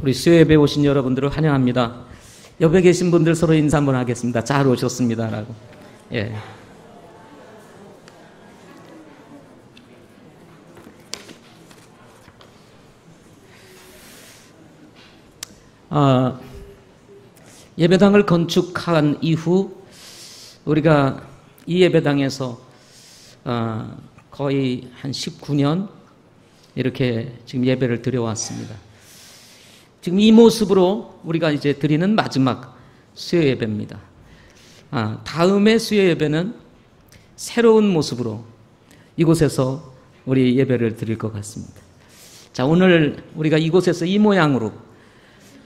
우리 수요 예배 오신 여러분들을 환영합니다. 옆에 계신 분들 서로 인사 한번 하겠습니다. 잘 오셨습니다라고. 예. 예배당을 건축한 이후 우리가 이 예배당에서 거의 한 19년 이렇게 지금 예배를 드려왔습니다. 지금 이 모습으로 우리가 이제 드리는 마지막 수요 예배입니다. 다음의 수요 예배는 새로운 모습으로 이곳에서 우리 예배를 드릴 것 같습니다. 자, 오늘 우리가 이곳에서 이 모양으로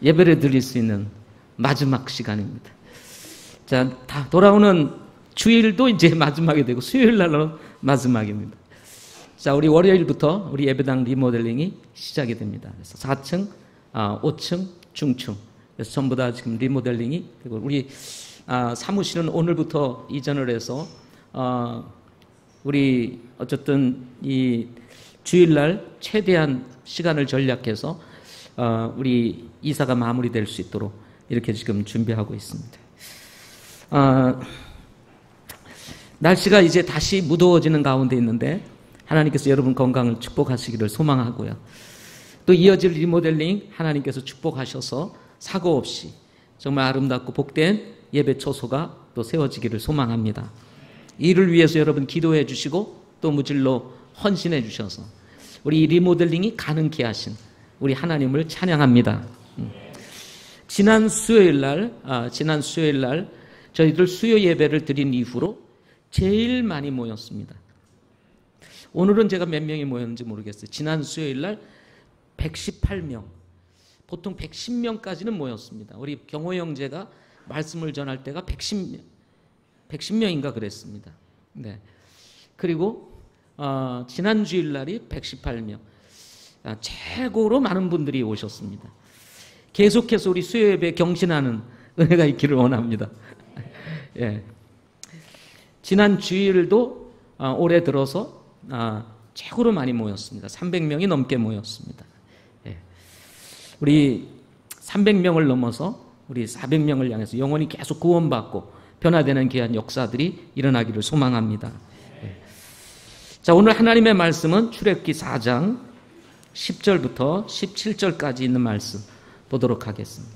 예배를 드릴 수 있는 마지막 시간입니다. 자, 다 돌아오는 주일도 이제 마지막이 되고 수요일 날은 마지막입니다. 자, 우리 월요일부터 우리 예배당 리모델링이 시작이 됩니다. 그래서 4층, 5층, 중층. 그래서 전부 다 지금 리모델링이 되고 우리 사무실은 오늘부터 이전을 해서 우리 어쨌든 이 주일날 최대한 시간을 전략해서 우리 이사가 마무리될 수 있도록 이렇게 지금 준비하고 있습니다. 날씨가 이제 다시 무더워지는 가운데 있는데 하나님께서 여러분 건강을 축복하시기를 소망하고요. 또 이어질 리모델링 하나님께서 축복하셔서 사고 없이 정말 아름답고 복된 예배 처소가 또 세워지기를 소망합니다. 이를 위해서 여러분 기도해 주시고 또 무질로 헌신해 주셔서 우리 리모델링이 가능케 하신 우리 하나님을 찬양합니다. 지난 수요일 날 저희들 수요 예배를 드린 이후로 제일 많이 모였습니다. 오늘은 제가 몇 명이 모였는지 모르겠어요. 지난 수요일 날 118명, 보통 110명까지는 모였습니다. 우리 경호 형제가 말씀을 전할 때가 110명인가 그랬습니다. 네. 그리고 지난 주일 날이 118명. 최고로 많은 분들이 오셨습니다. 계속해서 우리 수요 예배 경신하는 은혜가 있기를 원합니다. 예. 지난 주일도 올해 들어서 최고로 많이 모였습니다. 300명이 넘게 모였습니다. 예. 우리 300명을 넘어서 우리 400명을 향해서 영혼이 계속 구원받고 변화되는 귀한 역사들이 일어나기를 소망합니다. 예. 자, 오늘 하나님의 말씀은 출애굽기 4장 10절부터 17절까지 있는 말씀 보도록 하겠습니다.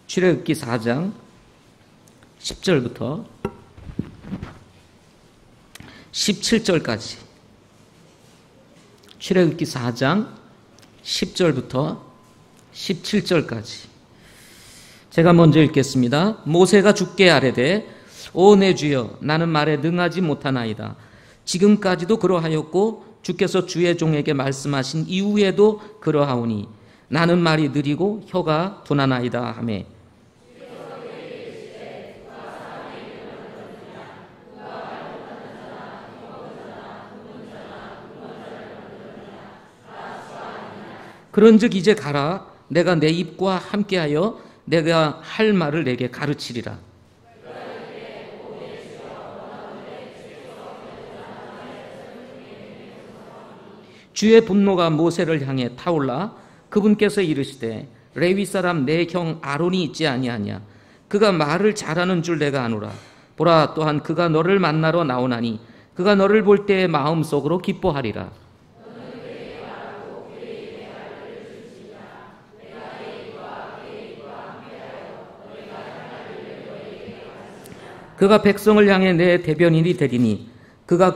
출애굽기 4장 10절부터 17절까지. 출애굽기 4장 10절부터 17절까지. 제가 먼저 읽겠습니다. 모세가 주께 아뢰되 오 내 주여 나는 말에 능하지 못하나이다. 지금까지도 그러하였고 주께서 주의 종에게 말씀하신 이후에도 그러하오니 나는 말이 느리고 혀가 둔하나이다 하매 그런즉 이제 가라. 내가 내 입과 함께하여 내가 할 말을 내게 가르치리라. 주의 분노가 모세를 향해 타올라 그분께서 이르시되 레위 사람 내 형 아론이 있지 아니하냐. 그가 말을 잘하는 줄 내가 아노라. 보라, 또한 그가 너를 만나러 나오나니 그가 너를 볼 때의 마음속으로 기뻐하리라. 그가 백성을 향해 내 대변인이 되리니 그가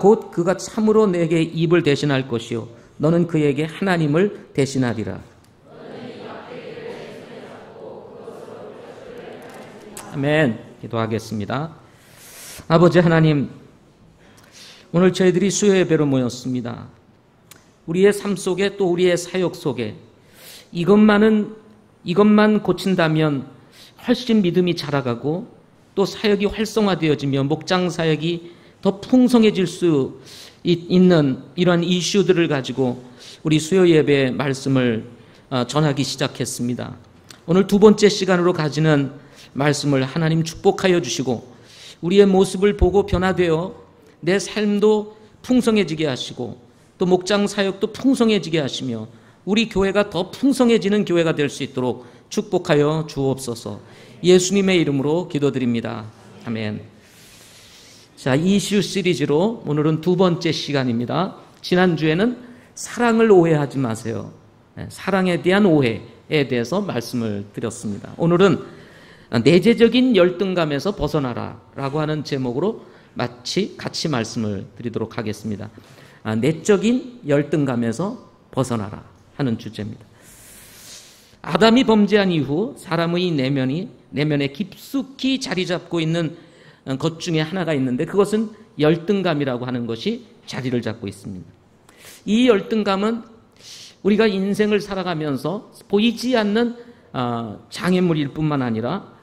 참으로 내게 입을 대신할 것이요 너는 그에게 하나님을 대신하리라. 아멘. 기도하겠습니다. 아버지 하나님, 오늘 저희들이 수요 예배로 모였습니다. 우리의 삶 속에 또 우리의 사역 속에 이것만 고친다면 훨씬 믿음이 자라가고 또 사역이 활성화되어지며 목장 사역이 더 풍성해질 수 있는 이러한 이슈들을 가지고 우리 수요 예배의 말씀을 전하기 시작했습니다. 오늘 두 번째 시간으로 가지는 말씀을 하나님 축복하여 주시고 우리의 모습을 보고 변화되어 내 삶도 풍성해지게 하시고 또 목장 사역도 풍성해지게 하시며 우리 교회가 더 풍성해지는 교회가 될 수 있도록 축복하여 주옵소서. 예수님의 이름으로 기도드립니다. 아멘. 자, 이슈 시리즈로 오늘은 두 번째 시간입니다. 지난주에는 사랑을 오해하지 마세요. 사랑에 대한 오해에 대해서 말씀을 드렸습니다. 오늘은 내재적인 열등감에서 벗어나라 라고 하는 제목으로 같이 말씀을 드리도록 하겠습니다. 내적인 열등감에서 벗어나라 하는 주제입니다. 아담이 범죄한 이후 사람의 내면에 깊숙이 자리 잡고 있는 것 중에 하나가 있는데 그것은 열등감이라고 하는 것이 자리를 잡고 있습니다. 이 열등감은 우리가 인생을 살아가면서 보이지 않는 장애물일 뿐만 아니라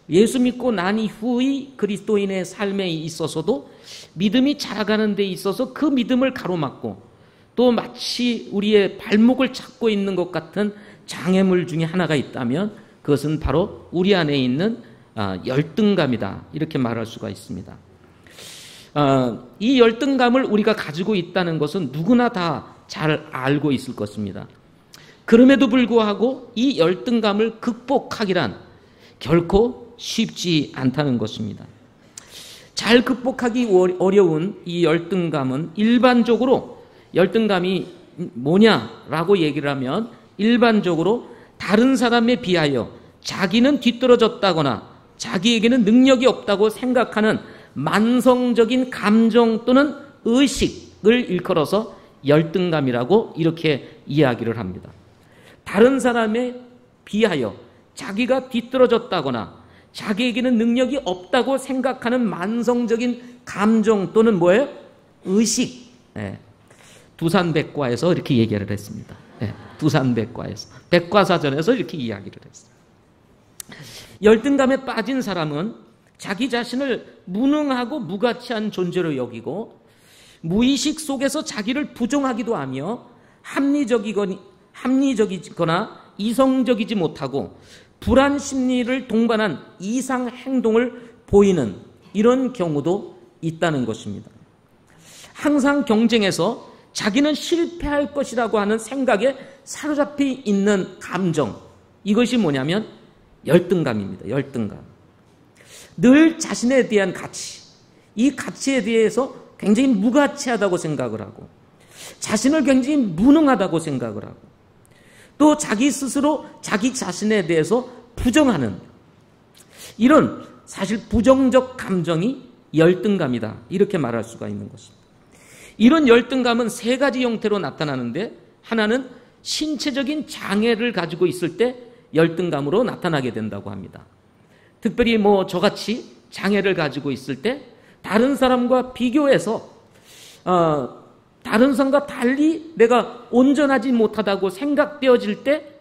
예수 믿고 난 이후의 그리스도인의 삶에 있어서도 믿음이 자라가는 데 있어서 그 믿음을 가로막고 또 마치 우리의 발목을 잡고 있는 것 같은 장애물 중에 하나가 있다면 그것은 바로 우리 안에 있는 열등감이다. 이렇게 말할 수가 있습니다. 이 열등감을 우리가 가지고 있다는 것은 누구나 다 잘 알고 있을 것입니다. 그럼에도 불구하고 이 열등감을 극복하기란 결코 쉽지 않다는 것입니다. 잘 극복하기 어려운 이 열등감은 일반적으로 열등감이 뭐냐라고 얘기를 하면 일반적으로 다른 사람에 비하여 자기는 뒤떨어졌다거나 자기에게는 능력이 없다고 생각하는 만성적인 감정 또는 의식을 일컬어서 열등감이라고 이렇게 이야기를 합니다. 다른 사람에 비하여 자기가 뒤떨어졌다거나 자기에게는 능력이 없다고 생각하는 만성적인 감정 또는 뭐예요? 의식. 두산백과에서 이렇게 얘기를 했습니다. 두산백과에서. 백과사전에서 이렇게 이야기를 했어요. 열등감에 빠진 사람은 자기 자신을 무능하고 무가치한 존재로 여기고 무의식 속에서 자기를 부정하기도 하며 합리적이거나 이성적이지 못하고 불안 심리를 동반한 이상 행동을 보이는 이런 경우도 있다는 것입니다. 항상 경쟁에서 자기는 실패할 것이라고 하는 생각에 사로잡혀 있는 감정, 이것이 뭐냐면 열등감입니다. 열등감. 늘 자신에 대한 가치, 이 가치에 대해서 굉장히 무가치하다고 생각을 하고 자신을 굉장히 무능하다고 생각을 하고 또 자기 스스로 자기 자신에 대해서 부정하는 이런 사실 부정적 감정이 열등감이다. 이렇게 말할 수가 있는 것입니다. 이런 열등감은 세 가지 형태로 나타나는데 하나는 신체적인 장애를 가지고 있을 때 열등감으로 나타나게 된다고 합니다. 특별히 저같이 장애를 가지고 있을 때 다른 사람과 비교해서 다른 사람과 달리 내가 온전하지 못하다고 생각되어질 때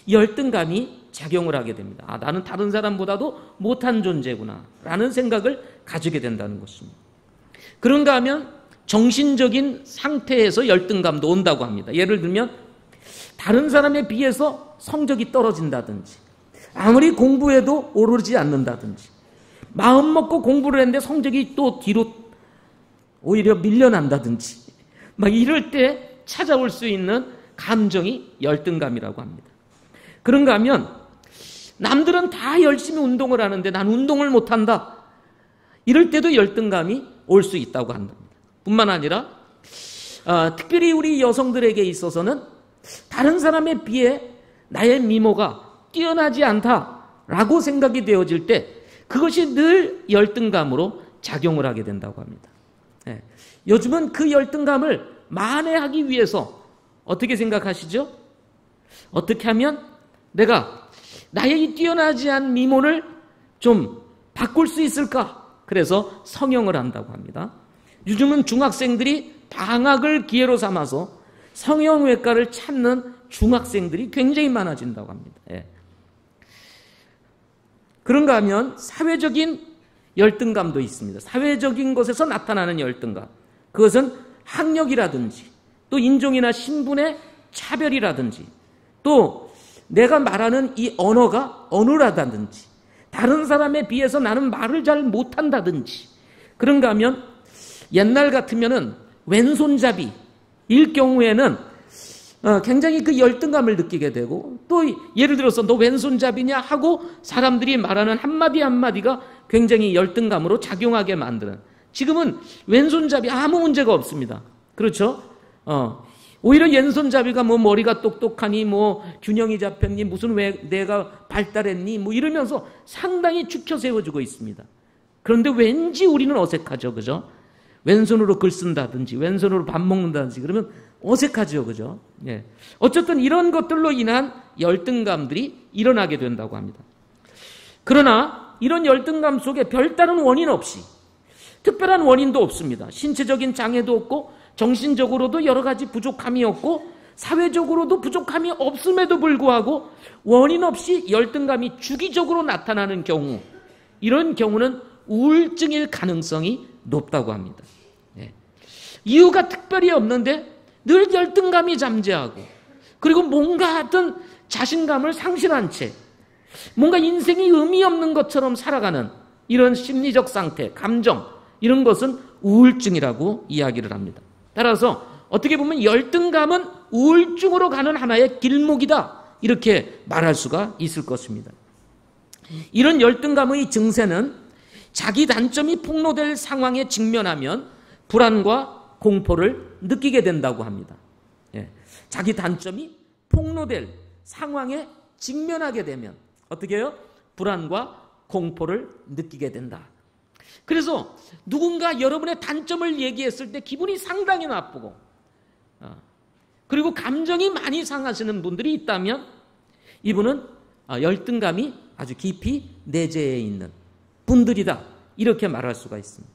열등감이 작용을 하게 됩니다. 나는 다른 사람보다도 못한 존재구나 라는 생각을 가지게 된다는 것입니다. 그런가 하면 정신적인 상태에서 열등감도 온다고 합니다. 예를 들면 다른 사람에 비해서 성적이 떨어진다든지 아무리 공부해도 오르지 않는다든지 마음 먹고 공부를 했는데 성적이 또 뒤로 오히려 밀려난다든지 이럴 때 찾아올 수 있는 감정이 열등감이라고 합니다. 그런가 하면 남들은 다 열심히 운동을 하는데 난 운동을 못한다. 이럴 때도 열등감이 올 수 있다고 한답니다. 뿐만 아니라 특별히 우리 여성들에게 있어서는 다른 사람에 비해 나의 미모가 뛰어나지 않다라고 생각이 되어질 때 그것이 늘 열등감으로 작용을 하게 된다고 합니다. 요즘은 그 열등감을 만회하기 위해서 어떻게 생각하시죠? 어떻게 하면 내가 나의 이 뛰어나지 않은 미모를 좀 바꿀 수 있을까? 그래서 성형을 한다고 합니다. 요즘은 중학생들이 방학을 기회로 삼아서 성형외과를 찾는 중학생들이 굉장히 많아진다고 합니다. 그런가 하면 사회적인 열등감도 있습니다. 사회적인 것에서 나타나는 열등감. 그것은 학력이라든지 또 인종이나 신분의 차별이라든지 또 내가 말하는 이 언어가 어눌하다든지 다른 사람에 비해서 나는 말을 잘 못한다든지 그런가 하면 옛날 같으면은 왼손잡이일 경우에는 굉장히 그 열등감을 느끼게 되고, 또 예를 들어서 너 왼손잡이냐 하고 사람들이 말하는 한마디 한마디가 굉장히 열등감으로 작용하게 만드는, 지금은 왼손잡이 아무 문제가 없습니다. 그렇죠? 오히려 왼손잡이가 뭐 머리가 똑똑하니 뭐 균형이 잡혔니 무슨 왜 내가 발달했니 뭐 이러면서 상당히 축혀 세워주고 있습니다. 그런데 왠지 우리는 어색하죠. 그죠? 왼손으로 글 쓴다든지 왼손으로 밥 먹는다든지 그러면 어색하죠. 그죠? 예. 어쨌든 이런 것들로 인한 열등감들이 일어나게 된다고 합니다. 그러나 이런 열등감 속에 별다른 원인 없이, 특별한 원인도 없습니다. 신체적인 장애도 없고 정신적으로도 여러 가지 부족함이 없고 사회적으로도 부족함이 없음에도 불구하고 원인 없이 열등감이 주기적으로 나타나는 경우, 이런 경우는 우울증일 가능성이 높다고 합니다. 예. 이유가 특별히 없는데 늘 열등감이 잠재하고, 그리고 뭔가 하여튼 자신감을 상실한 채 뭔가 인생이 의미 없는 것처럼 살아가는 이런 심리적 상태, 감정, 이런 것은 우울증이라고 이야기를 합니다. 따라서 어떻게 보면 열등감은 우울증으로 가는 하나의 길목이다, 이렇게 말할 수가 있을 것입니다. 이런 열등감의 증세는 자기 단점이 폭로될 상황에 직면하면 불안과 공포를 느끼게 된다고 합니다. 예. 자기 단점이 폭로될 상황에 직면하게 되면 어떻게 해요? 불안과 공포를 느끼게 된다. 그래서 누군가 여러분의 단점을 얘기했을 때 기분이 상당히 나쁘고, 그리고 감정이 많이 상하시는 분들이 있다면 이분은 열등감이 아주 깊이 내재해 있는 분들이다, 이렇게 말할 수가 있습니다.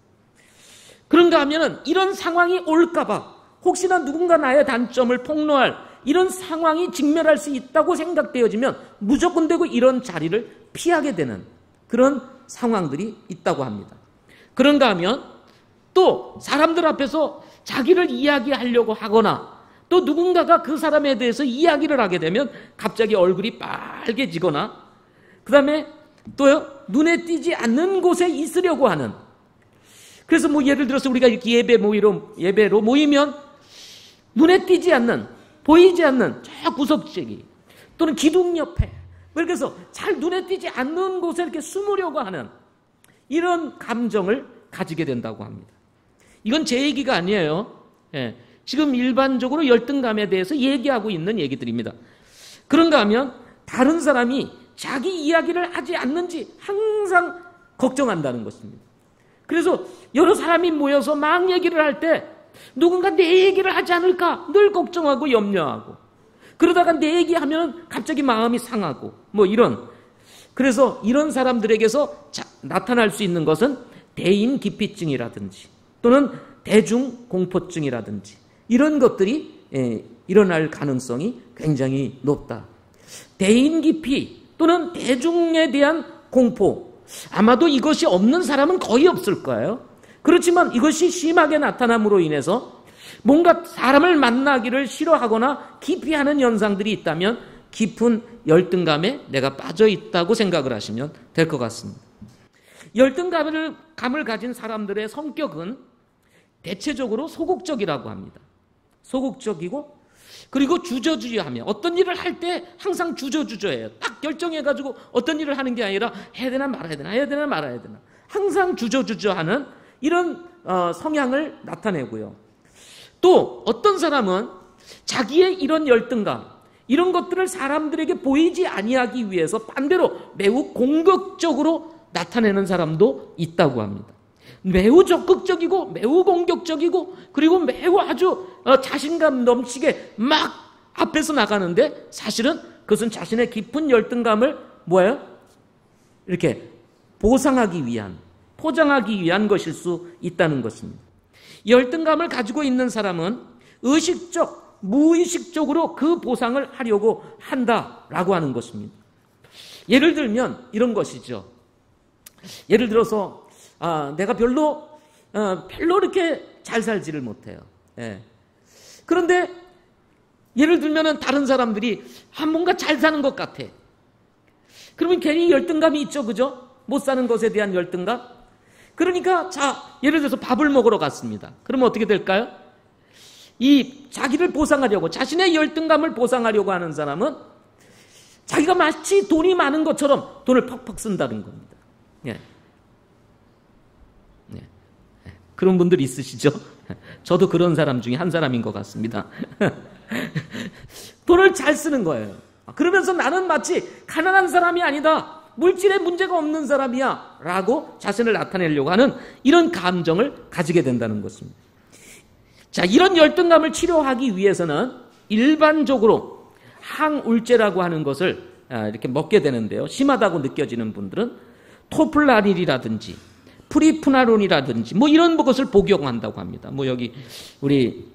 그런가 하면은 이런 상황이 올까봐, 혹시나 누군가 나의 단점을 폭로할 이런 상황이 직면할 수 있다고 생각되어지면 무조건 되고 이런 자리를 피하게 되는 그런 상황들이 있다고 합니다. 그런가 하면 또 사람들 앞에서 자기를 이야기하려고 하거나, 또 누군가가 그 사람에 대해서 이야기를 하게 되면 갑자기 얼굴이 빨개지거나, 그 다음에 또 눈에 띄지 않는 곳에 있으려고 하는, 그래서 뭐 예를 들어서 우리가 이렇게 예배로 모이면 눈에 띄지 않는, 보이지 않는 저 구석지기 또는 기둥 옆에, 그래서 잘 눈에 띄지 않는 곳에 이렇게 숨으려고 하는 이런 감정을 가지게 된다고 합니다. 이건 제 얘기가 아니에요. 예, 지금 일반적으로 열등감에 대해서 얘기하고 있는 얘기들입니다. 그런가 하면 다른 사람이 자기 이야기를 하지 않는지 항상 걱정한다는 것입니다. 그래서 여러 사람이 모여서 막 얘기를 할 때 누군가 내 얘기를 하지 않을까 늘 걱정하고 염려하고, 그러다가 내 얘기하면 갑자기 마음이 상하고 뭐 이런, 그래서 이런 사람들에게서 나타날 수 있는 것은 대인기피증이라든지 또는 대중공포증이라든지 이런 것들이 일어날 가능성이 굉장히 높다. 대인기피 또는 대중에 대한 공포, 아마도 이것이 없는 사람은 거의 없을 거예요. 그렇지만 이것이 심하게 나타남으로 인해서 뭔가 사람을 만나기를 싫어하거나 기피하는 현상들이 있다면 깊은 열등감에 내가 빠져 있다고 생각을 하시면 될 것 같습니다. 열등감을 가진 사람들의 성격은 대체적으로 소극적이라고 합니다. 소극적이고, 그리고 주저주저하며 어떤 일을 할 때 항상 주저주저해요. 딱 결정해가지고 어떤 일을 하는 게 아니라 해야 되나 말아야 되나, 해야 되나 말아야 되나, 항상 주저주저하는 이런 성향을 나타내고요. 또 어떤 사람은 자기의 이런 열등감, 이런 것들을 사람들에게 보이지 아니하기 위해서 반대로 매우 공격적으로 나타내는 사람도 있다고 합니다. 매우 적극적이고 매우 공격적이고, 그리고 매우 아주 자신감 넘치게 막 앞에서 나가는데 사실은 그것은 자신의 깊은 열등감을 뭐예요? 이렇게 보상하기 위한, 포장하기 위한 것일 수 있다는 것입니다. 열등감을 가지고 있는 사람은 의식적, 무의식적으로 그 보상을 하려고 한다라고 하는 것입니다. 예를 들면 이런 것이죠. 예를 들어서 내가 별로 이렇게 잘 살지를 못해요. 예. 그런데 예를 들면은 다른 사람들이 뭔가 잘 사는 것 같아. 그러면 괜히 열등감이 있죠, 그죠? 못 사는 것에 대한 열등감. 그러니까 예를 들어서 밥을 먹으러 갔습니다. 그러면 어떻게 될까요? 이 자기를 보상하려고, 자신의 열등감을 보상하려고 하는 사람은 자기가 마치 돈이 많은 것처럼 돈을 퍽퍽 쓴다는 겁니다. 예. 예. 그런 분들 있으시죠? 저도 그런 사람 중에 한 사람인 것 같습니다. 돈을 잘 쓰는 거예요. 그러면서 나는 마치 가난한 사람이 아니다, 물질에 문제가 없는 사람이야 라고 자신을 나타내려고 하는 이런 감정을 가지게 된다는 것입니다. 자, 이런 열등감을 치료하기 위해서는 일반적으로 항울제라고 하는 것을 이렇게 먹게 되는데요. 심하다고 느껴지는 분들은 토플라닐이라든지 프리푸나론이라든지 뭐 이런 것을 복용한다고 합니다. 뭐 여기 우리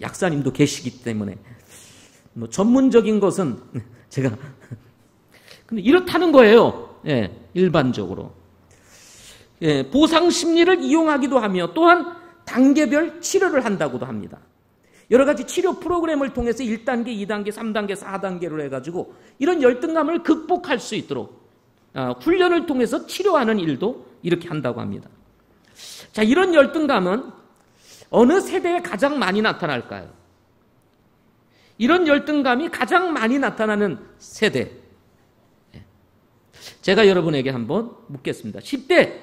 약사님도 계시기 때문에 뭐 전문적인 것은 제가 근데 이렇다는 거예요. 예, 일반적으로. 예, 보상 심리를 이용하기도 하며 또한 단계별 치료를 한다고도 합니다. 여러 가지 치료 프로그램을 통해서 1단계, 2단계, 3단계, 4단계로 해가지고 이런 열등감을 극복할 수 있도록 훈련을 통해서 치료하는 일도 이렇게 한다고 합니다. 자, 이런 열등감은 어느 세대에 가장 많이 나타날까요? 이런 열등감이 가장 많이 나타나는 세대. 제가 여러분에게 한번 묻겠습니다. 10대,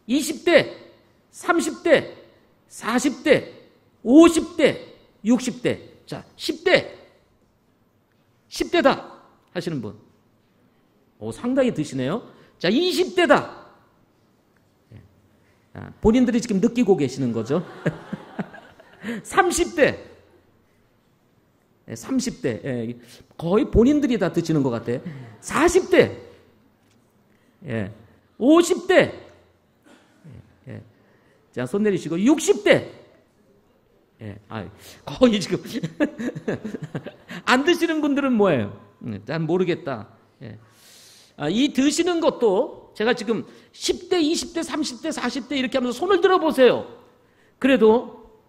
20대, 30대, 40대, 50대, 60대. 자, 10대다 하시는 분. 상당히 드시네요. 자, 20대다. 본인들이 지금 느끼고 계시는 거죠. 30대. 30대. 거의 본인들이 다 드시는 것 같아요. 40대. 50대. 자, 손 내리시고 60대. 거의 지금 안 드시는 분들은 뭐예요? 난 모르겠다. 이 드시는 것도 제가 지금 10대, 20대, 30대, 40대 이렇게 하면서 손을 들어보세요. 그래도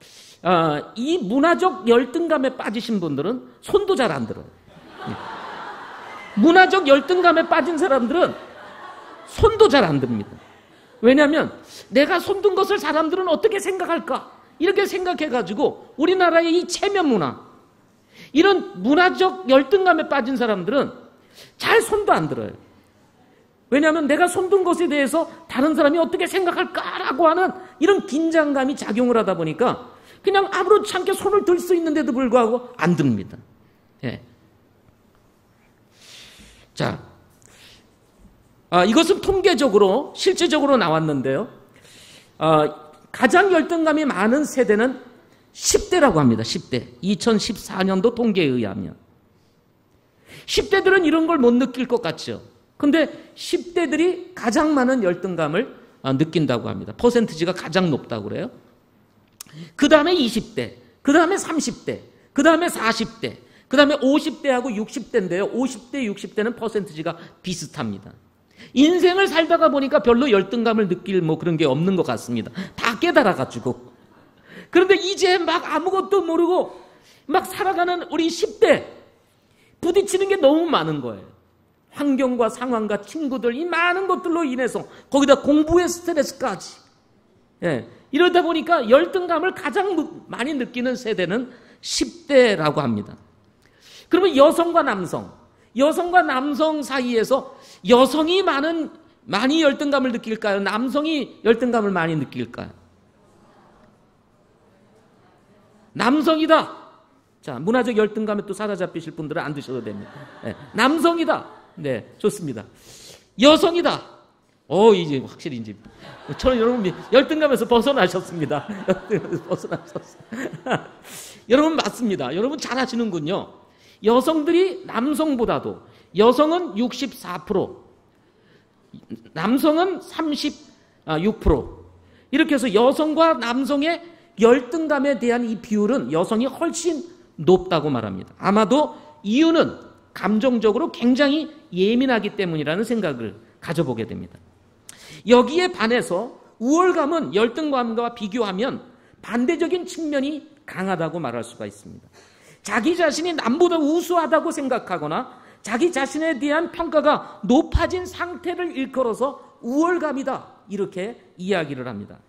이 문화적 열등감에 빠지신 분들은 손도 잘 안 들어요. 문화적 열등감에 빠진 사람들은 손도 잘 안 듭니다. 왜냐하면 내가 손든 것을 사람들은 어떻게 생각할까? 이렇게 생각해가지고 우리나라의 이 체면 문화, 이런 문화적 열등감에 빠진 사람들은 잘 손도 안 들어요. 왜냐하면 내가 손든 것에 대해서 다른 사람이 어떻게 생각할까라고 하는 이런 긴장감이 작용을 하다 보니까 그냥 아무렇지 않게 손을 들 수 있는데도 불구하고 안 듭니다. 자, 이것은 통계적으로 실질적으로 나왔는데요. 가장 열등감이 많은 세대는 10대라고 합니다. 10대. 2014년도 통계에 의하면. 10대들은 이런 걸 못 느낄 것 같죠. 근데 10대들이 가장 많은 열등감을 느낀다고 합니다. 퍼센티지가 가장 높다고 그래요. 그 다음에 20대, 그 다음에 30대, 그 다음에 40대, 그 다음에 50대하고 60대인데요. 50대, 60대는 퍼센티지가 비슷합니다. 인생을 살다가 보니까 별로 열등감을 느낄 뭐 그런 게 없는 것 같습니다. 다 깨달아가지고. 그런데 이제 막 아무것도 모르고 막 살아가는 우리 10대 부딪히는 게 너무 많은 거예요. 환경과 상황과 친구들, 이 많은 것들로 인해서 거기다 공부의 스트레스까지. 이러다 보니까 열등감을 가장 많이 느끼는 세대는 10대라고 합니다. 그러면 여성과 남성 사이에서 여성이 많이 열등감을 느낄까요? 남성이 열등감을 많이 느낄까요? 남성이다. 자, 문화적 열등감에 또 사로잡히실 분들은 안 드셔도 됩니다. 남성이다. 네, 좋습니다. 여성이다. 이제 확실히 이제 저는 여러분 열등감에서 벗어나셨습니다. 열등감에서 벗어나셨어요. 여러분 맞습니다. 여러분 잘 하시는군요. 여성들이 남성보다도 여성은 64%, 남성은 36%. 이렇게 해서 여성과 남성의 열등감에 대한 이 비율은 여성이 훨씬 높다고 말합니다. 아마도 이유는 감정적으로 굉장히 예민하기 때문이라는 생각을 가져보게 됩니다. 여기에 반해서 우월감은 열등감과 비교하면 반대적인 측면이 강하다고 말할 수가 있습니다. 자기 자신이 남보다 우수하다고 생각하거나 자기 자신에 대한 평가가 높아진 상태를 일컬어서 우월감이다, 이렇게 이야기를 합니다.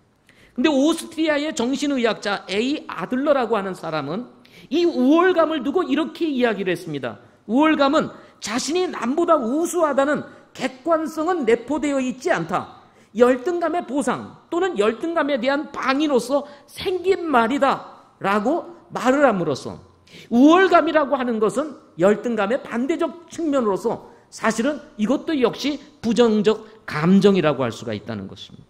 근데 오스트리아의 정신의학자 A. 아들러라고 하는 사람은 이 우월감을 두고 이렇게 이야기를 했습니다. 우월감은 자신이 남보다 우수하다는 객관성은 내포되어 있지 않다. 열등감의 보상 또는 열등감에 대한 방위로서 생긴 말이다 라고 말을 함으로써 우월감이라고 하는 것은 열등감의 반대적 측면으로서 사실은 이것도 역시 부정적 감정이라고 할 수가 있다는 것입니다.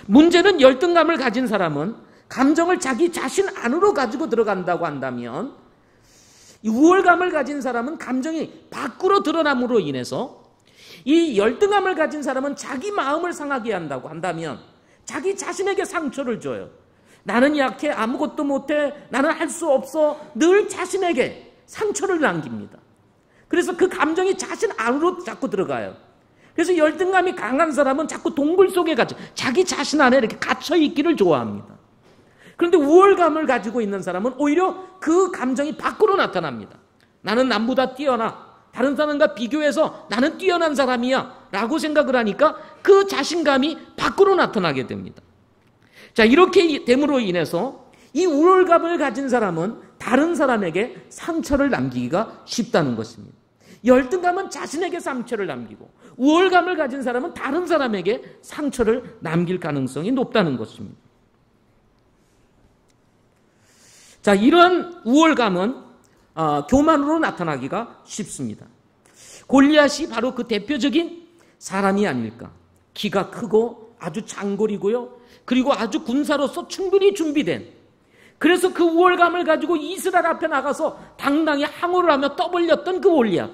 문제는 열등감을 가진 사람은 감정을 자기 자신 안으로 가지고 들어간다고 한다면 이 우월감을 가진 사람은 감정이 밖으로 드러남으로 인해서 이 열등감을 가진 사람은 자기 마음을 상하게 한다고 한다면 자기 자신에게 상처를 줘요. 나는 약해, 아무것도 못해, 나는 할 수 없어, 늘 자신에게 상처를 남깁니다. 그래서 그 감정이 자신 안으로 자꾸 들어가요. 그래서 열등감이 강한 사람은 자꾸 동굴 속에 갇혀 자기 자신 안에 이렇게 갇혀 있기를 좋아합니다. 그런데 우월감을 가지고 있는 사람은 오히려 그 감정이 밖으로 나타납니다. 나는 남보다 뛰어나, 다른 사람과 비교해서 나는 뛰어난 사람이야 라고 생각을 하니까 그 자신감이 밖으로 나타나게 됩니다. 자, 이렇게 됨으로 인해서 이 우월감을 가진 사람은 다른 사람에게 상처를 남기기가 쉽다는 것입니다. 열등감은 자신에게 상처를 남기고 우월감을 가진 사람은 다른 사람에게 상처를 남길 가능성이 높다는 것입니다. 자, 이런 우월감은 교만으로 나타나기가 쉽습니다. 골리앗이 바로 그 대표적인 사람이 아닐까. 키가 크고 아주 장골이고요. 그리고 아주 군사로서 충분히 준비된, 그래서 그 우월감을 가지고 이스라엘 앞에 나가서 당당히 항호를 하며 떠벌렸던 그 골리앗.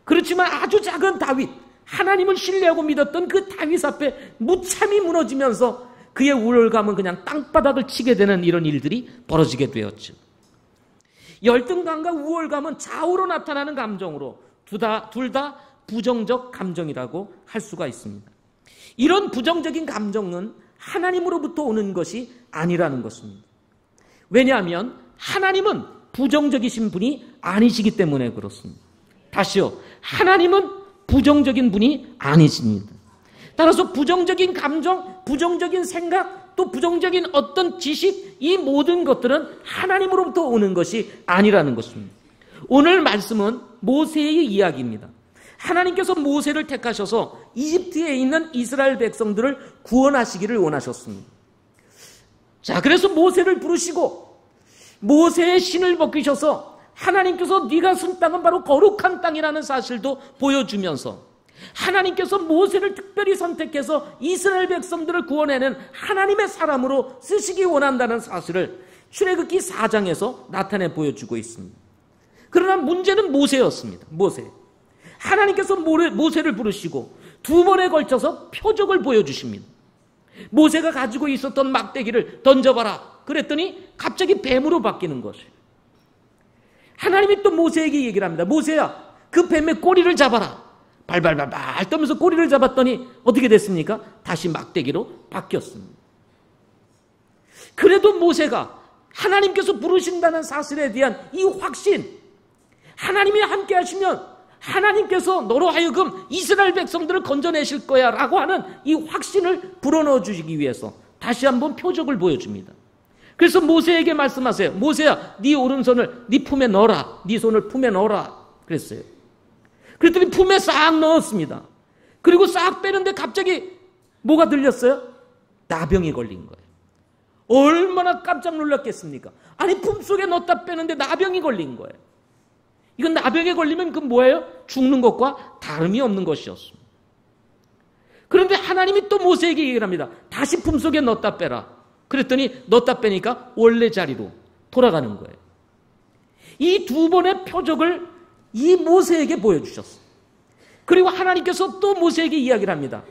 그렇지만 아주 작은 다윗, 하나님을 신뢰하고 믿었던 그 다윗 앞에 무참히 무너지면서 그의 우월감은 그냥 땅바닥을 치게 되는 이런 일들이 벌어지게 되었죠. 열등감과 우월감은 좌우로 나타나는 감정으로 둘 다 부정적 감정이라고 할 수가 있습니다. 이런 부정적인 감정은 하나님으로부터 오는 것이 아니라는 것입니다. 왜냐하면 하나님은 부정적이신 분이 아니시기 때문에 그렇습니다. 다시요, 하나님은 부정적인 분이 아니십니다. 따라서 부정적인 감정, 부정적인 생각, 또 부정적인 어떤 지식, 이 모든 것들은 하나님으로부터 오는 것이 아니라는 것입니다. 오늘 말씀은 모세의 이야기입니다. 하나님께서 모세를 택하셔서 이집트에 있는 이스라엘 백성들을 구원하시기를 원하셨습니다. 자, 그래서 모세를 부르시고 모세의 신을 벗기셔서 하나님께서 네가 쓴 땅은 바로 거룩한 땅이라는 사실도 보여주면서 하나님께서 모세를 특별히 선택해서 이스라엘 백성들을 구원해낸 하나님의 사람으로 쓰시기 원한다는 사실을 출애굽기 4장에서 나타내 보여주고 있습니다. 그러나 문제는 모세였습니다. 모세. 하나님께서 모세를 부르시고 두 번에 걸쳐서 표적을 보여주십니다. 모세가 가지고 있었던 막대기를 던져봐라 그랬더니 갑자기 뱀으로 바뀌는 것이에요. 하나님이 또 모세에게 얘기를 합니다. 모세야, 그 뱀의 꼬리를 잡아라. 발발발발 떠면서 꼬리를 잡았더니 어떻게 됐습니까? 다시 막대기로 바뀌었습니다. 그래도 모세가 하나님께서 부르신다는 사실에 대한 이 확신, 하나님이 함께 하시면 하나님께서 너로 하여금 이스라엘 백성들을 건져내실 거야 라고 하는 이 확신을 불어넣어 주시기 위해서 다시 한번 표적을 보여줍니다. 그래서 모세에게 말씀하세요. 모세야, 네 오른손을 네 품에 넣어라. 네 손을 품에 넣어라 그랬어요. 그랬더니 품에 싹 넣었습니다. 그리고 싹 빼는데 갑자기 뭐가 들렸어요? 나병이 걸린 거예요. 얼마나 깜짝 놀랐겠습니까? 아니, 품속에 넣었다 빼는데 나병이 걸린 거예요. 이건 나병에 걸리면 그 뭐예요? 죽는 것과 다름이 없는 것이었습니다. 그런데 하나님이 또 모세에게 얘기를 합니다. 다시 품속에 넣었다 빼라. 그랬더니 넣었다 빼니까 원래 자리로 돌아가는 거예요. 이 두 번의 표적을 이 모세에게 보여주셨어요. 그리고 하나님께서 또 모세에게 이야기를 합니다.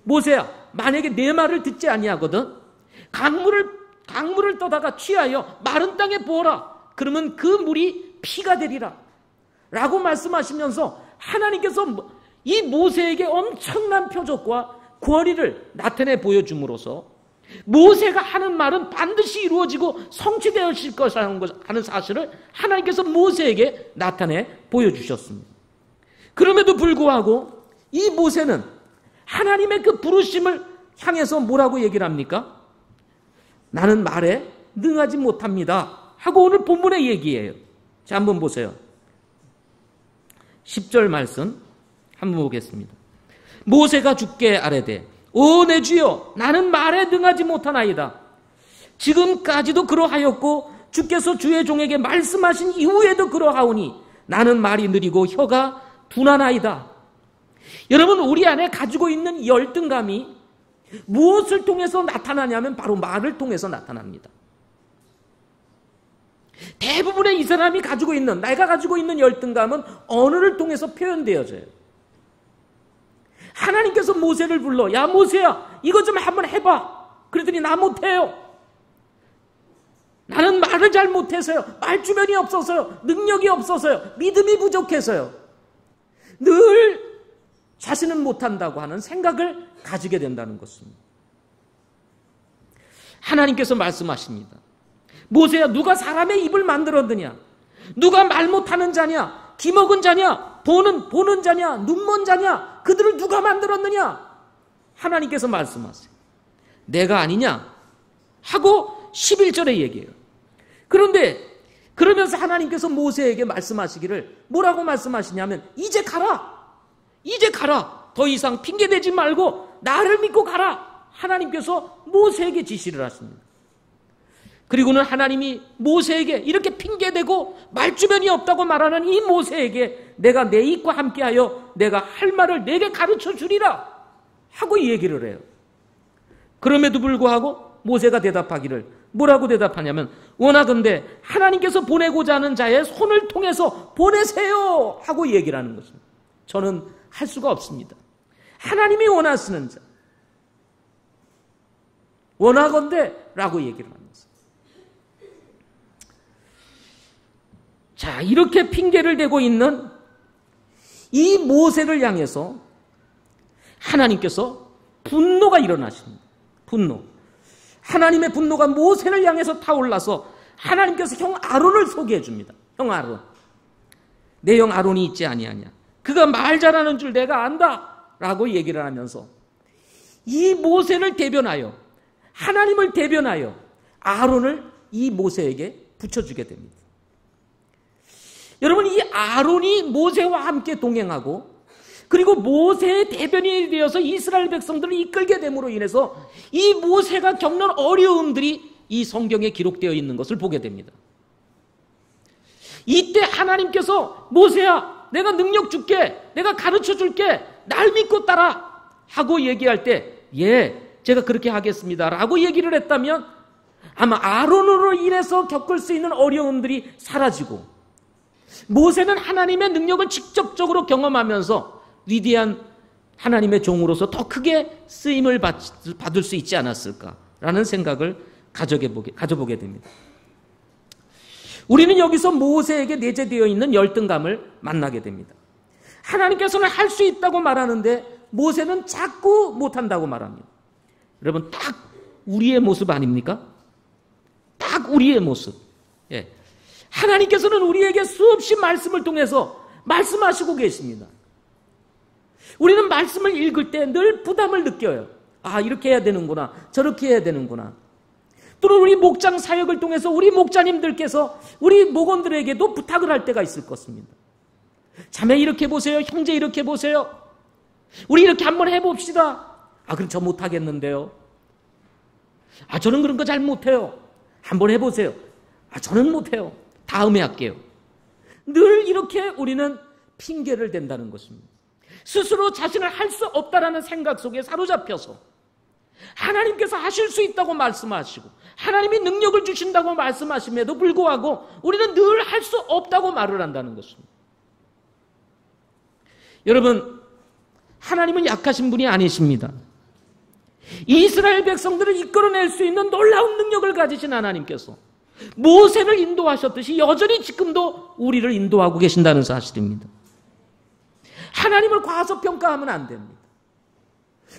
모세야, 만약에 내 말을 듣지 아니하거든 강물을 떠다가 취하여 마른 땅에 부어라. 그러면 그 물이 피가 되리라 라고 말씀하시면서 하나님께서 이 모세에게 엄청난 표적과 권위를 나타내 보여줌으로써 모세가 하는 말은 반드시 이루어지고 성취되어질 것이라는 하는 사실을 하나님께서 모세에게 나타내 보여주셨습니다. 그럼에도 불구하고 이 모세는 하나님의 그 부르심을 향해서 뭐라고 얘기를 합니까? 나는 말에 능하지 못합니다 하고 오늘 본문의 얘기예요. 자, 한번 보세요. 10절 말씀 한번 보겠습니다. 모세가 주께 아뢰되 오 내 주여 나는 말에 능하지 못하나이다. 지금까지도 그러하였고 주께서 주의 종에게 말씀하신 이후에도 그러하오니 나는 말이 느리고 혀가 둔하나이다. 여러분, 우리 안에 가지고 있는 열등감이 무엇을 통해서 나타나냐면 바로 말을 통해서 나타납니다. 대부분의 이 사람이 가지고 있는, 내가 가지고 있는 열등감은 언어를 통해서 표현되어져요. 하나님께서 모세를 불러, 야 모세야 이거 좀 한번 해봐. 그랬더니 나 못해요. 나는 말을 잘 못해서요. 말주변이 없어서요. 능력이 없어서요. 믿음이 부족해서요. 늘 자신은 못한다고 하는 생각을 가지게 된다는 것입니다. 하나님께서 말씀하십니다. 모세야 누가 사람의 입을 만들었느냐? 누가 말 못하는 자냐? 기먹은 자냐? 보는 자냐? 눈먼 자냐? 그들을 누가 만들었느냐? 하나님께서 말씀하세요. 내가 아니냐? 하고 11절에 얘기해요. 그런데 그러면서 하나님께서 모세에게 말씀하시기를 뭐라고 말씀하시냐면 이제 가라. 이제 가라. 더 이상 핑계대지 말고 나를 믿고 가라. 하나님께서 모세에게 지시를 하십니다. 그리고는 하나님이 모세에게 이렇게 핑계대고 말주변이 없다고 말하는 이 모세에게 내가 내 입과 함께하여 내가 할 말을 내게 가르쳐 주리라 하고 이 얘기를 해요. 그럼에도 불구하고 모세가 대답하기를 뭐라고 대답하냐면 원하건대 하나님께서 보내고자 하는 자의 손을 통해서 보내세요 하고 얘기를 하는 것입니다. 저는 할 수가 없습니다. 하나님이 원하시는 자 원하건대 라고 얘기를 합니다. 자, 이렇게 핑계를 대고 있는 이 모세를 향해서 하나님께서 분노가 일어나십니다. 분노. 하나님의 분노가 모세를 향해서 타올라서 하나님께서 형 아론을 소개해 줍니다. 형 아론. 내 형 아론이 있지 아니하냐. 그가 말 잘하는 줄 내가 안다. 라고 얘기를 하면서 이 모세를 대변하여 하나님을 대변하여 아론을 이 모세에게 붙여주게 됩니다. 여러분, 이 아론이 모세와 함께 동행하고 그리고 모세의 대변인이 되어서 이스라엘 백성들을 이끌게 됨으로 인해서 이 모세가 겪는 어려움들이 이 성경에 기록되어 있는 것을 보게 됩니다. 이때 하나님께서 모세야 내가 능력 줄게, 내가 가르쳐 줄게, 날 믿고 따라 하고 얘기할 때 예, 제가 그렇게 하겠습니다 라고 얘기를 했다면 아마 아론으로 인해서 겪을 수 있는 어려움들이 사라지고 모세는 하나님의 능력을 직접적으로 경험하면서 위대한 하나님의 종으로서 더 크게 쓰임을 받을 수 있지 않았을까라는 생각을 가져보게 됩니다. 우리는 여기서 모세에게 내재되어 있는 열등감을 만나게 됩니다. 하나님께서는 할 수 있다고 말하는데 모세는 자꾸 못한다고 말합니다. 여러분, 딱 우리의 모습 아닙니까? 딱 우리의 모습. 예. 하나님께서는 우리에게 수없이 말씀을 통해서 말씀하시고 계십니다. 우리는 말씀을 읽을 때 늘 부담을 느껴요. 아, 이렇게 해야 되는구나. 저렇게 해야 되는구나. 또는 우리 목장 사역을 통해서 우리 목자님들께서 우리 목원들에게도 부탁을 할 때가 있을 것입니다. 자매 이렇게 보세요. 형제 이렇게 보세요. 우리 이렇게 한번 해봅시다. 아, 그럼 저 못하겠는데요. 아, 저는 그런 거 잘 못해요. 한번 해보세요. 아, 저는 못해요. 다음에 할게요. 늘 이렇게 우리는 핑계를 댄다는 것입니다. 스스로 자신을 할 수 없다라는 생각 속에 사로잡혀서 하나님께서 하실 수 있다고 말씀하시고 하나님이 능력을 주신다고 말씀하심에도 불구하고 우리는 늘 할 수 없다고 말을 한다는 것입니다. 여러분, 하나님은 약하신 분이 아니십니다. 이스라엘 백성들을 이끌어낼 수 있는 놀라운 능력을 가지신 하나님께서 모세를 인도하셨듯이 여전히 지금도 우리를 인도하고 계신다는 사실입니다. 하나님을 과소평가하면 안 됩니다.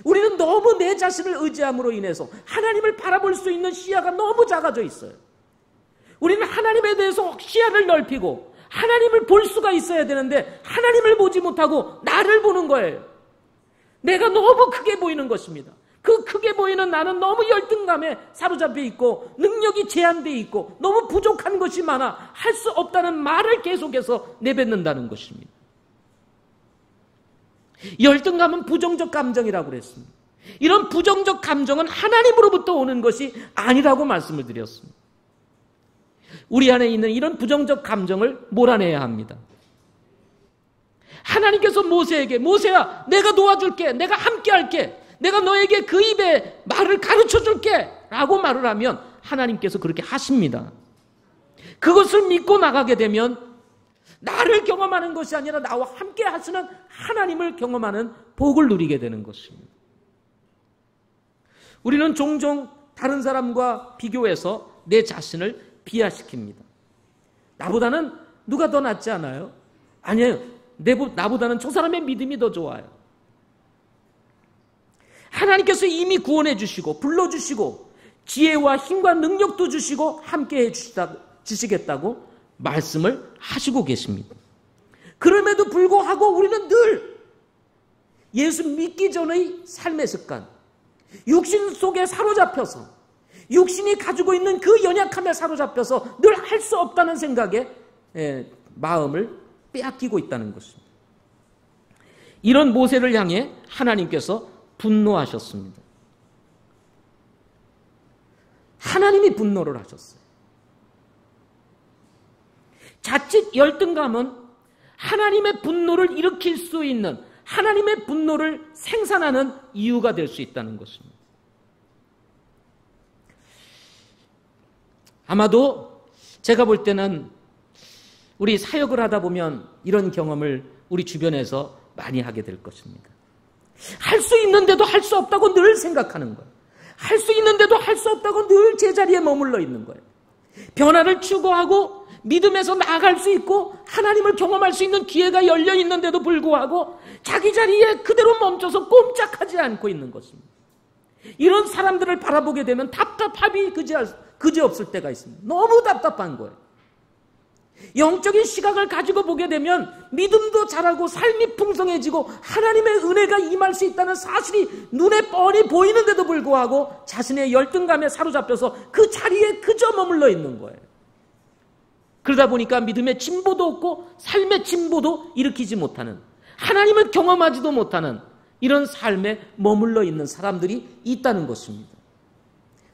우리는 너무 내 자신을 의지함으로 인해서 하나님을 바라볼 수 있는 시야가 너무 작아져 있어요. 우리는 하나님에 대해서 시야를 넓히고 하나님을 볼 수가 있어야 되는데 하나님을 보지 못하고 나를 보는 거예요. 내가 너무 크게 보이는 것입니다. 그 크게 보이는 나는 너무 열등감에 사로잡혀 있고 능력이 제한되어 있고 너무 부족한 것이 많아 할 수 없다는 말을 계속해서 내뱉는다는 것입니다. 열등감은 부정적 감정이라고 그랬습니다. 이런 부정적 감정은 하나님으로부터 오는 것이 아니라고 말씀을 드렸습니다. 우리 안에 있는 이런 부정적 감정을 몰아내야 합니다. 하나님께서 모세에게 모세야 내가 도와줄게, 내가 함께할게, 내가 너에게 그 입에 말을 가르쳐줄게 라고 말을 하면 하나님께서 그렇게 하십니다. 그것을 믿고 나가게 되면 나를 경험하는 것이 아니라 나와 함께 하시는 하나님을 경험하는 복을 누리게 되는 것입니다. 우리는 종종 다른 사람과 비교해서 내 자신을 비하시킵니다. 나보다는 누가 더 낫지 않아요? 아니에요. 나보다는 저 사람의 믿음이 더 좋아요. 하나님께서 이미 구원해 주시고 불러주시고 지혜와 힘과 능력도 주시고 함께해 주시겠다고 말씀을 하시고 계십니다. 그럼에도 불구하고 우리는 늘 예수 믿기 전의 삶의 습관, 육신 속에 사로잡혀서 육신이 가지고 있는 그 연약함에 사로잡혀서 늘 할 수 없다는 생각에 마음을 빼앗기고 있다는 것입니다. 이런 모세를 향해 하나님께서 분노하셨습니다. 하나님이 분노를 하셨어요. 자칫 열등감은 하나님의 분노를 일으킬 수 있는, 하나님의 분노를 생산하는 이유가 될 수 있다는 것입니다. 아마도 제가 볼 때는 우리 사역을 하다 보면 이런 경험을 우리 주변에서 많이 하게 될 것입니다. 할 수 있는데도 할 수 없다고 늘 생각하는 거예요. 할 수 있는데도 할 수 없다고 늘 제자리에 머물러 있는 거예요. 변화를 추구하고 믿음에서 나아갈 수 있고 하나님을 경험할 수 있는 기회가 열려 있는데도 불구하고 자기 자리에 그대로 멈춰서 꼼짝하지 않고 있는 것입니다. 이런 사람들을 바라보게 되면 답답함이 그지없을 때가 있습니다. 너무 답답한 거예요. 영적인 시각을 가지고 보게 되면 믿음도 자라고 삶이 풍성해지고 하나님의 은혜가 임할 수 있다는 사실이 눈에 뻔히 보이는데도 불구하고 자신의 열등감에 사로잡혀서 그 자리에 그저 머물러 있는 거예요. 그러다 보니까 믿음의 진보도 없고 삶의 진보도 일으키지 못하는, 하나님을 경험하지도 못하는 이런 삶에 머물러 있는 사람들이 있다는 것입니다.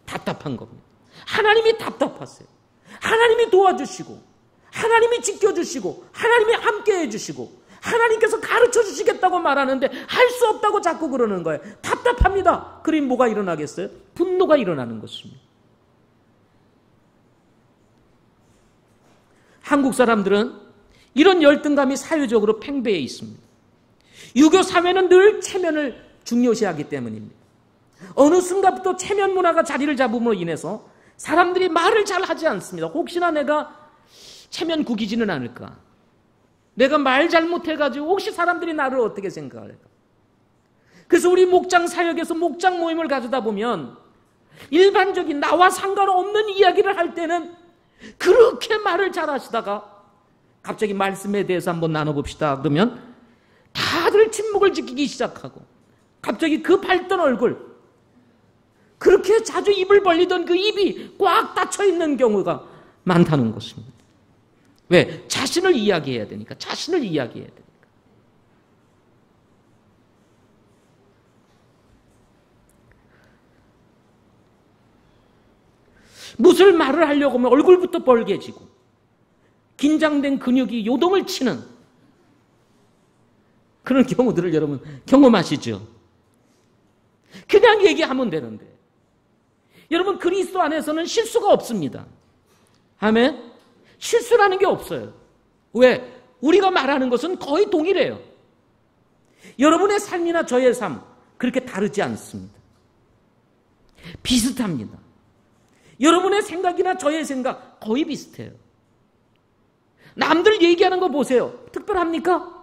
답답한 겁니다. 하나님이 답답하세요. 하나님이 도와주시고 하나님이 지켜주시고 하나님이 함께해 주시고 하나님께서 가르쳐 주시겠다고 말하는데 할 수 없다고 자꾸 그러는 거예요. 답답합니다. 그럼 뭐가 일어나겠어요? 분노가 일어나는 것입니다. 한국 사람들은 이런 열등감이 사회적으로 팽배해 있습니다. 유교 사회는 늘 체면을 중요시하기 때문입니다. 어느 순간부터 체면 문화가 자리를 잡음으로 인해서 사람들이 말을 잘 하지 않습니다. 혹시나 내가 체면 구기지는 않을까? 내가 말 잘못해가지고 혹시 사람들이 나를 어떻게 생각할까? 그래서 우리 목장 사역에서 목장 모임을 가져다 보면 일반적인 나와 상관없는 이야기를 할 때는 그렇게 말을 잘하시다가 갑자기 말씀에 대해서 한번 나눠봅시다 그러면 다들 침묵을 지키기 시작하고 갑자기 그 밝던 얼굴, 그렇게 자주 입을 벌리던 그 입이 꽉 닫혀 있는 경우가 많다는 것입니다. 왜? 자신을 이야기해야 되니까. 자신을 이야기해야 되니까. 무슨 말을 하려고 하면 얼굴부터 벌개지고 긴장된 근육이 요동을 치는 그런 경우들을 여러분 경험하시죠? 그냥 얘기하면 되는데 여러분 그리스도 안에서는 실수가 없습니다. 아멘? 실수라는 게 없어요. 왜? 우리가 말하는 것은 거의 동일해요. 여러분의 삶이나 저의 삶 그렇게 다르지 않습니다. 비슷합니다. 여러분의 생각이나 저의 생각 거의 비슷해요. 남들 얘기하는 거 보세요. 특별합니까?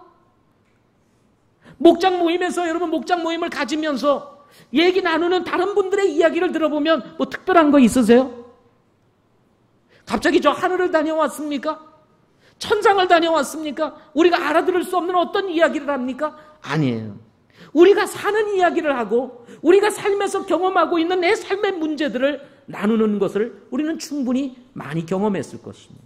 목장 모임에서 여러분 목장 모임을 가지면서 얘기 나누는 다른 분들의 이야기를 들어보면 뭐 특별한 거 있으세요? 갑자기 저 하늘을 다녀왔습니까? 천상을 다녀왔습니까? 우리가 알아들을 수 없는 어떤 이야기를 합니까? 아니에요. 우리가 사는 이야기를 하고 우리가 삶에서 경험하고 있는 내 삶의 문제들을 나누는 것을 우리는 충분히 많이 경험했을 것입니다.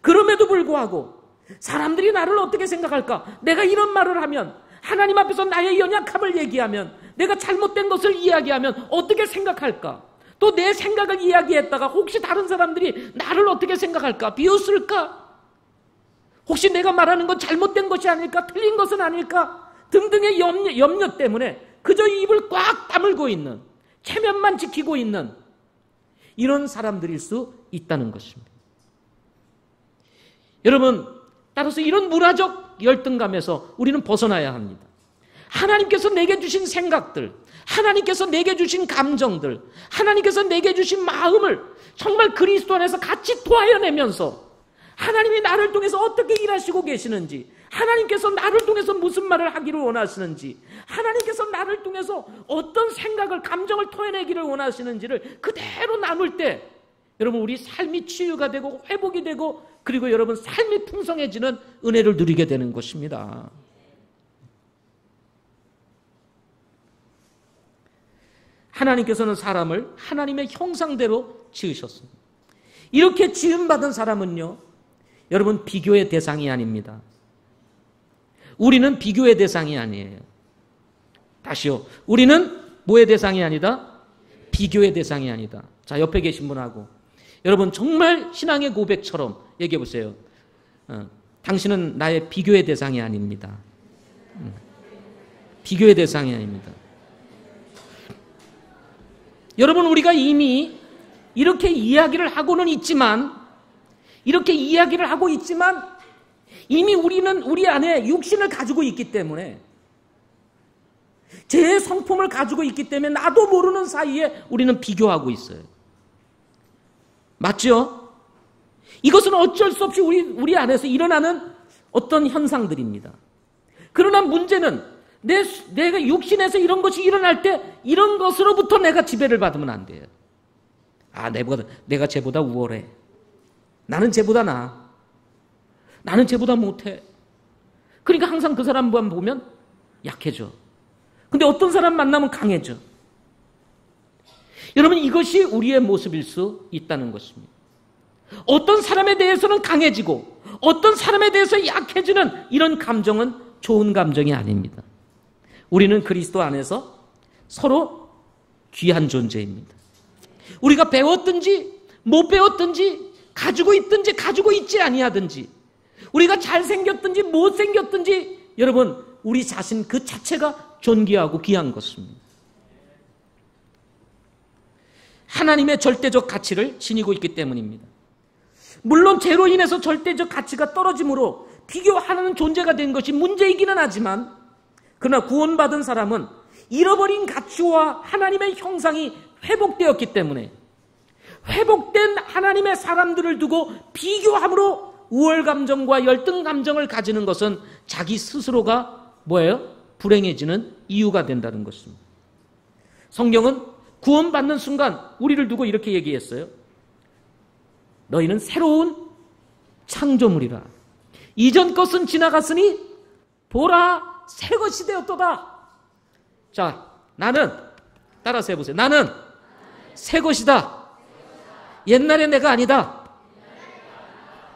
그럼에도 불구하고 사람들이 나를 어떻게 생각할까? 내가 이런 말을 하면, 하나님 앞에서 나의 연약함을 얘기하면, 내가 잘못된 것을 이야기하면 어떻게 생각할까? 또 내 생각을 이야기했다가 혹시 다른 사람들이 나를 어떻게 생각할까? 비웃을까? 혹시 내가 말하는 건 잘못된 것이 아닐까? 틀린 것은 아닐까? 등등의 염려 때문에 그저 입을 꽉 다물고 있는, 체면만 지키고 있는 이런 사람들일 수 있다는 것입니다. 여러분, 따라서 이런 문화적 열등감에서 우리는 벗어나야 합니다. 하나님께서 내게 주신 생각들, 하나님께서 내게 주신 감정들, 하나님께서 내게 주신 마음을 정말 그리스도 안에서 같이 토하여내면서 하나님이 나를 통해서 어떻게 일하시고 계시는지, 하나님께서 나를 통해서 무슨 말을 하기를 원하시는지, 하나님께서 나를 통해서 어떤 생각을, 감정을 토해내기를 원하시는지를 그대로 나눌 때 여러분, 우리 삶이 치유가 되고 회복이 되고, 그리고 여러분 삶이 풍성해지는 은혜를 누리게 되는 것입니다. 하나님께서는 사람을 하나님의 형상대로 지으셨습니다. 이렇게 지음받은 사람은요, 여러분 비교의 대상이 아닙니다. 우리는 비교의 대상이 아니에요. 다시요. 우리는 뭐의 대상이 아니다? 비교의 대상이 아니다. 자, 옆에 계신 분하고 여러분 정말 신앙의 고백처럼 얘기해 보세요. 당신은 나의 비교의 대상이 아닙니다. 비교의 대상이 아닙니다. 여러분, 우리가 이미 이렇게 이야기를 하고는 있지만, 이미 우리는 우리 안에 육신을 가지고 있기 때문에, 제 성품을 가지고 있기 때문에 나도 모르는 사이에 우리는 비교하고 있어요. 맞죠? 이것은 어쩔 수 없이 우리 안에서 일어나는 어떤 현상들입니다. 그러나 문제는 내가 육신에서 이런 것이 일어날 때 이런 것으로부터 내가 지배를 받으면 안 돼요. 아, 내가 쟤보다 우월해. 나는 쟤보다 나아. 나는 쟤보다 못해. 그러니까 항상 그 사람만 보면 약해져. 근데 어떤 사람 만나면 강해져. 여러분, 이것이 우리의 모습일 수 있다는 것입니다. 어떤 사람에 대해서는 강해지고 어떤 사람에 대해서 약해지는 이런 감정은 좋은 감정이 아닙니다. 우리는 그리스도 안에서 서로 귀한 존재입니다. 우리가 배웠든지 못 배웠든지 가지고 있든지 가지고 있지 아니하든지, 우리가 잘생겼든지 못생겼든지, 여러분 우리 자신 그 자체가 존귀하고 귀한 것입니다. 하나님의 절대적 가치를 지니고 있기 때문입니다. 물론 죄로 인해서 절대적 가치가 떨어짐으로 비교하는 존재가 된 것이 문제이기는 하지만, 그러나 구원받은 사람은 잃어버린 가치와 하나님의 형상이 회복되었기 때문에 회복된 하나님의 사람들을 두고 비교함으로 우월감정과 열등감정을 가지는 것은 자기 스스로가 뭐예요? 불행해지는 이유가 된다는 것입니다. 성경은 구원받는 순간 우리를 두고 이렇게 얘기했어요. 너희는 새로운 창조물이라. 이전 것은 지나갔으니 보라 새 것이 되었도다. 자, 나는, 따라서 해보세요. 나는 새 것이다. 옛날의 내가 아니다.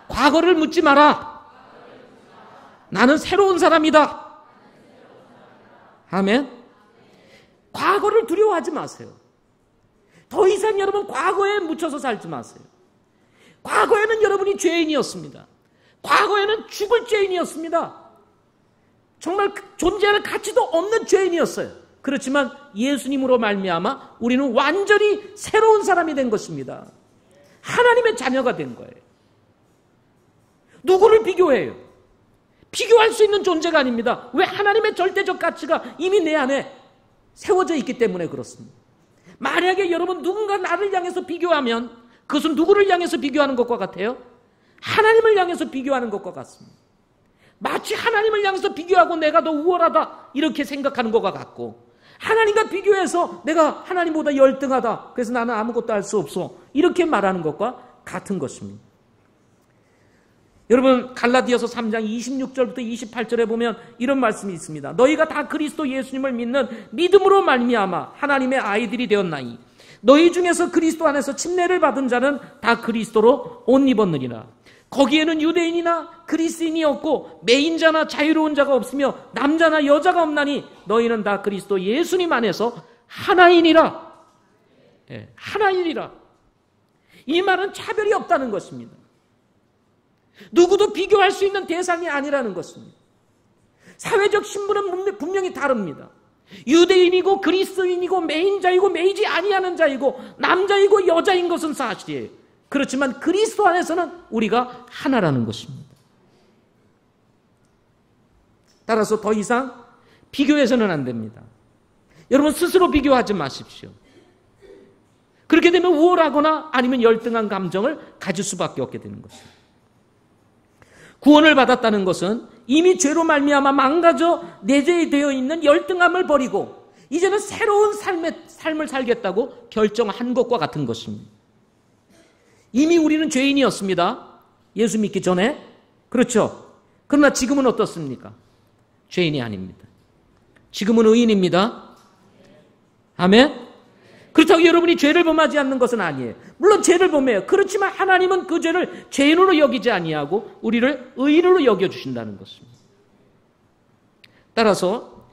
과거를 묻지 마라. 나는 새로운 사람이다. 아멘. 과거를 두려워하지 마세요. 더 이상 여러분 과거에 묻혀서 살지 마세요. 과거에는 여러분이 죄인이었습니다. 과거에는 죽을 죄인이었습니다. 정말 존재하는 가치도 없는 죄인이었어요. 그렇지만 예수님으로 말미암아 우리는 완전히 새로운 사람이 된 것입니다. 하나님의 자녀가 된 거예요. 누구를 비교해요? 비교할 수 있는 존재가 아닙니다. 왜? 하나님의 절대적 가치가 이미 내 안에 세워져 있기 때문에 그렇습니다. 만약에 여러분 누군가 나를 향해서 비교하면 그것은 누구를 향해서 비교하는 것과 같아요? 하나님을 향해서 비교하는 것과 같습니다. 마치 하나님을 향해서 비교하고 내가 더 우월하다 이렇게 생각하는 것과 같고, 하나님과 비교해서 내가 하나님보다 열등하다, 그래서 나는 아무것도 할 수 없어, 이렇게 말하는 것과 같은 것입니다. 여러분 갈라디아서 3장 26절부터 28절에 보면 이런 말씀이 있습니다. 너희가 다 그리스도 예수님을 믿는 믿음으로 말미암아 하나님의 아이들이 되었나니 너희 중에서 그리스도 안에서 침례를 받은 자는 다 그리스도로 옷 입었느니라. 거기에는 유대인이나 그리스인이 없고 매인자나 자유로운 자가 없으며 남자나 여자가 없나니 너희는 다 그리스도 예수님 안에서 하나이니라. 하나이니라. 이 말은 차별이 없다는 것입니다. 누구도 비교할 수 있는 대상이 아니라는 것입니다. 사회적 신분은 분명히 다릅니다. 유대인이고 그리스인이고 매인자이고 매이지 아니하는 자이고 남자이고 여자인 것은 사실이에요. 그렇지만 그리스도 안에서는 우리가 하나라는 것입니다. 따라서 더 이상 비교해서는 안 됩니다. 여러분 스스로 비교하지 마십시오. 그렇게 되면 우월하거나 아니면 열등한 감정을 가질 수밖에 없게 되는 것입니다. 구원을 받았다는 것은 이미 죄로 말미암아 망가져 내재되어 있는 열등함을 버리고 이제는 새로운 삶을 살겠다고 결정한 것과 같은 것입니다. 이미 우리는 죄인이었습니다. 예수 믿기 전에. 그렇죠. 그러나 지금은 어떻습니까? 죄인이 아닙니다. 지금은 의인입니다. 아멘. 그렇다고 여러분이 죄를 범하지 않는 것은 아니에요. 물론 죄를 범해요. 그렇지만 하나님은 그 죄를 죄인으로 여기지 아니하고 우리를 의인으로 여겨주신다는 것입니다. 따라서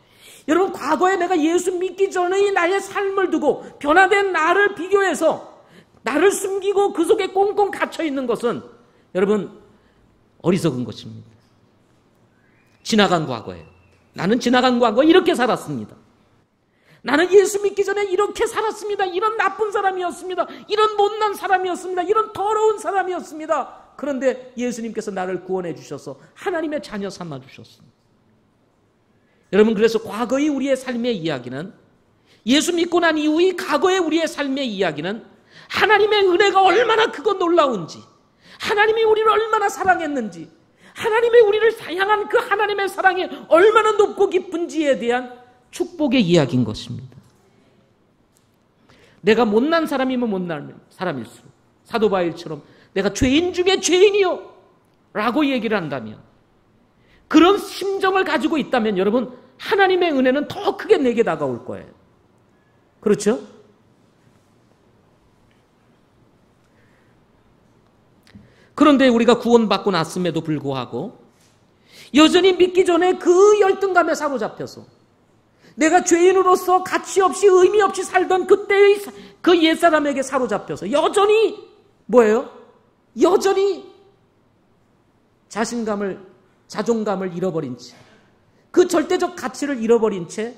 여러분 과거에 내가 예수 믿기 전의 나의 삶을 두고 변화된 나를 비교해서 나를 숨기고 그 속에 꽁꽁 갇혀있는 것은 여러분 어리석은 것입니다. 지나간 과거예요. 나는 지나간 과거에 이렇게 살았습니다. 나는 예수 믿기 전에 이렇게 살았습니다. 이런 나쁜 사람이었습니다. 이런 못난 사람이었습니다. 이런 더러운 사람이었습니다. 그런데 예수님께서 나를 구원해 주셔서 하나님의 자녀 삼아 주셨습니다. 여러분 그래서 과거의 우리의 삶의 이야기는 예수 믿고 난 이후의 과거의 우리의 삶의 이야기는 하나님의 은혜가 얼마나 크고 놀라운지 하나님이 우리를 얼마나 사랑했는지 하나님의 우리를 향한 그 하나님의 사랑이 얼마나 높고 깊은지에 대한 축복의 이야기인 것입니다. 내가 못난 사람이면 못난 사람일수록 사도 바울처럼 내가 죄인 중에 죄인이요 라고 얘기를 한다면 그런 심정을 가지고 있다면 여러분 하나님의 은혜는 더 크게 내게 다가올 거예요. 그렇죠? 그런데 우리가 구원받고 났음에도 불구하고 여전히 믿기 전에 그 열등감에 사로잡혀서 내가 죄인으로서 가치 없이 의미 없이 살던 그때의 그 옛사람에게 사로잡혀서 여전히 뭐예요? 여전히 자존감을 잃어버린 채 그 절대적 가치를 잃어버린 채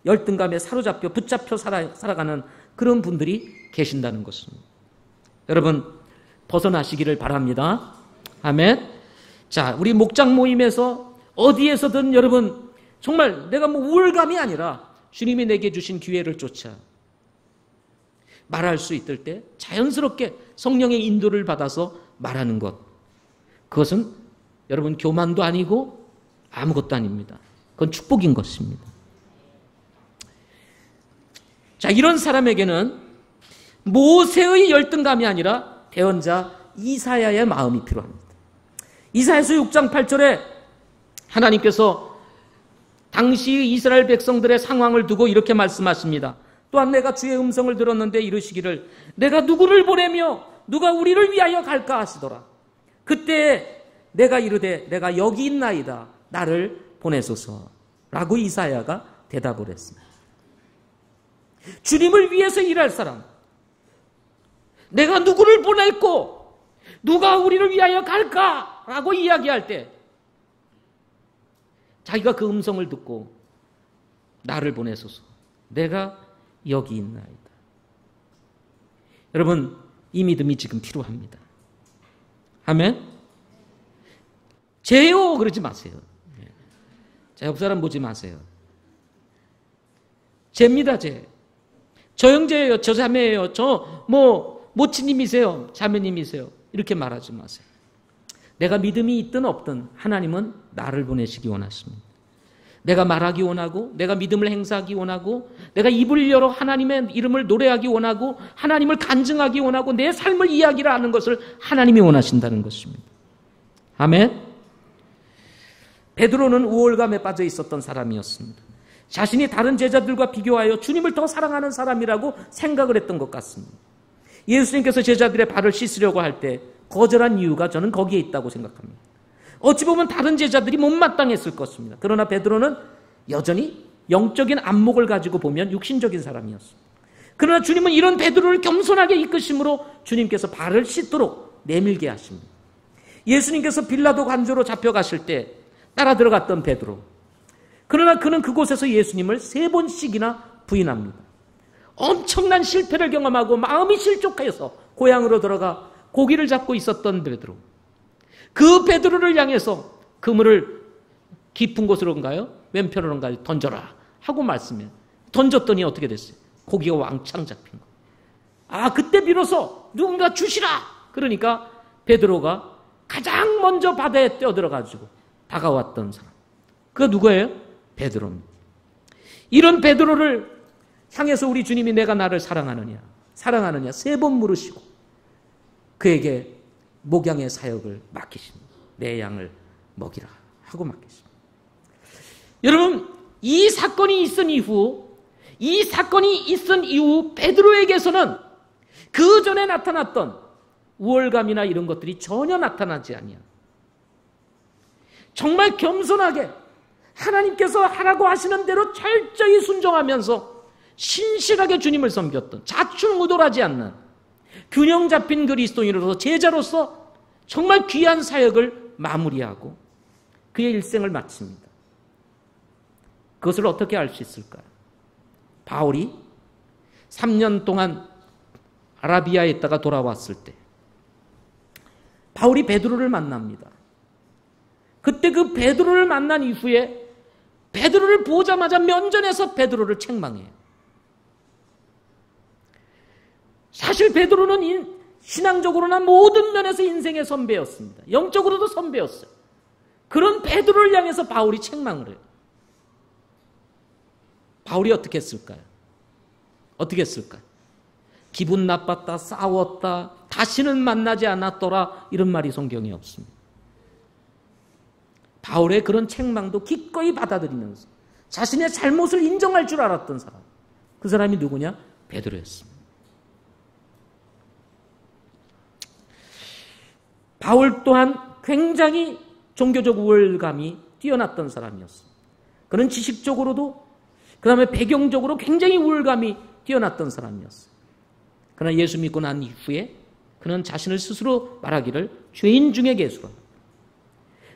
열등감에 사로잡혀 붙잡혀 살아가는 그런 분들이 계신다는 것입니다. 여러분 벗어나시기를 바랍니다. 아멘. 자, 우리 목장 모임에서 어디에서든 여러분 정말 내가 뭐 우월감이 아니라 주님이 내게 주신 기회를 쫓아 말할 수 있을 때 자연스럽게 성령의 인도를 받아서 말하는 것. 그것은 여러분 교만도 아니고 아무것도 아닙니다. 그건 축복인 것입니다. 자, 이런 사람에게는 모세의 열등감이 아니라 대언자 이사야의 마음이 필요합니다. 이사야서 6장 8절에 하나님께서 당시 이스라엘 백성들의 상황을 두고 이렇게 말씀하십니다. 또한 내가 주의 음성을 들었는데 이르시기를 내가 누구를 보내며 누가 우리를 위하여 갈까 하시더라. 그때 내가 이르되 내가 여기 있나이다. 나를 보내소서라고 이사야가 대답을 했습니다. 주님을 위해서 일할 사람, 내가 누구를 보낼고 누가 우리를 위하여 갈까라고 이야기할 때 자기가 그 음성을 듣고 나를 보내소서. 내가 여기 있나이다. 여러분 이 믿음이 지금 필요합니다. 아멘. 죄요 그러지 마세요. 자, 옆 사람 보지 마세요. 죄입니다. 죄. 저 형제예요. 저 자매예요. 저 모친님이세요. 자매님이세요. 이렇게 말하지 마세요. 내가 믿음이 있든 없든 하나님은 나를 보내시기 원하십니다. 내가 말하기 원하고 내가 믿음을 행사하기 원하고 내가 입을 열어 하나님의 이름을 노래하기 원하고 하나님을 간증하기 원하고 내 삶을 이야기를 하는 것을 하나님이 원하신다는 것입니다. 아멘. 베드로는 우월감에 빠져 있었던 사람이었습니다. 자신이 다른 제자들과 비교하여 주님을 더 사랑하는 사람이라고 생각을 했던 것 같습니다. 예수님께서 제자들의 발을 씻으려고 할 때 거절한 이유가 저는 거기에 있다고 생각합니다. 어찌 보면 다른 제자들이 못마땅했을 것입니다. 그러나 베드로는 여전히 영적인 안목을 가지고 보면 육신적인 사람이었습니다. 그러나 주님은 이런 베드로를 겸손하게 이끄심으로 주님께서 발을 씻도록 내밀게 하십니다. 예수님께서 빌라도 관저로 잡혀가실 때 따라 들어갔던 베드로. 그러나 그는 그곳에서 예수님을 3번씩이나 부인합니다. 엄청난 실패를 경험하고 마음이 실족해서 고향으로 들어가 고기를 잡고 있었던 베드로. 그 베드로를 향해서 그물을 깊은 곳으로인가요? 왼편으로인가요? 던져라 하고 말씀해. 던졌더니 어떻게 됐어요? 고기가 왕창 잡힌 거예요. 아, 그때 비로소 누군가 주시라. 그러니까 베드로가 가장 먼저 바다에 뛰어들어가지고 다가왔던 사람. 그가 누구예요? 베드로입니다. 이런 베드로를 향해서 우리 주님이 내가 나를 사랑하느냐 3번 물으시고 그에게 목양의 사역을 맡기십니다. 내 양을 먹이라 하고 맡기십니다. 여러분, 이 사건이 있은 이후 베드로에게서는 그 전에 나타났던 우월감이나 이런 것들이 전혀 나타나지 아니야. 정말 겸손하게 하나님께서 하라고 하시는 대로 철저히 순종하면서 신실하게 주님을 섬겼던, 자충우돌하지 않는 균형 잡힌 그리스도인으로서 제자로서 정말 귀한 사역을 마무리하고 그의 일생을 마칩니다. 그것을 어떻게 알 수 있을까요? 바울이 3년 동안 아라비아에 있다가 돌아왔을 때 바울이 베드로를 만납니다. 그때 그 베드로를 만난 이후에 베드로를 보자마자 면전에서 베드로를 책망해요. 사실 베드로는 신앙적으로나 모든 면에서 인생의 선배였습니다. 영적으로도 선배였어요. 그런 베드로를 향해서 바울이 책망을 해요. 바울이 어떻게 했을까요? 기분 나빴다, 싸웠다, 다시는 만나지 않았더라, 이런 말이 성경에 없습니다. 바울의 그런 책망도 기꺼이 받아들이면서 자신의 잘못을 인정할 줄 알았던 사람, 그 사람이 누구냐? 베드로였습니다. 바울 또한 굉장히 종교적 우월감이 뛰어났던 사람이었습니다. 그는 지식적으로도 그 다음에 배경적으로 굉장히 우월감이 뛰어났던 사람이었어요. 그러나 예수 믿고 난 이후에 그는 자신을 스스로 말하기를 죄인 중에 괴수라.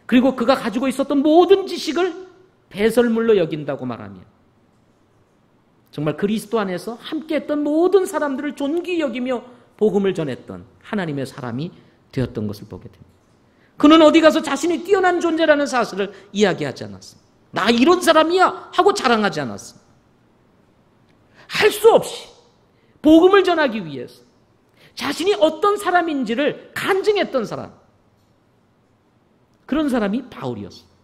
그리고 그가 가지고 있었던 모든 지식을 배설물로 여긴다고 말하며 정말 그리스도 안에서 함께했던 모든 사람들을 존귀 여기며 복음을 전했던 하나님의 사람이 되었던 것을 보게 됩니다. 그는 어디 가서 자신이 뛰어난 존재라는 사실을 이야기하지 않았습니다. 나 이런 사람이야 하고 자랑하지 않았습니다. 할 수 없이 복음을 전하기 위해서 자신이 어떤 사람인지를 간증했던 사람, 그런 사람이 바울이었습니다.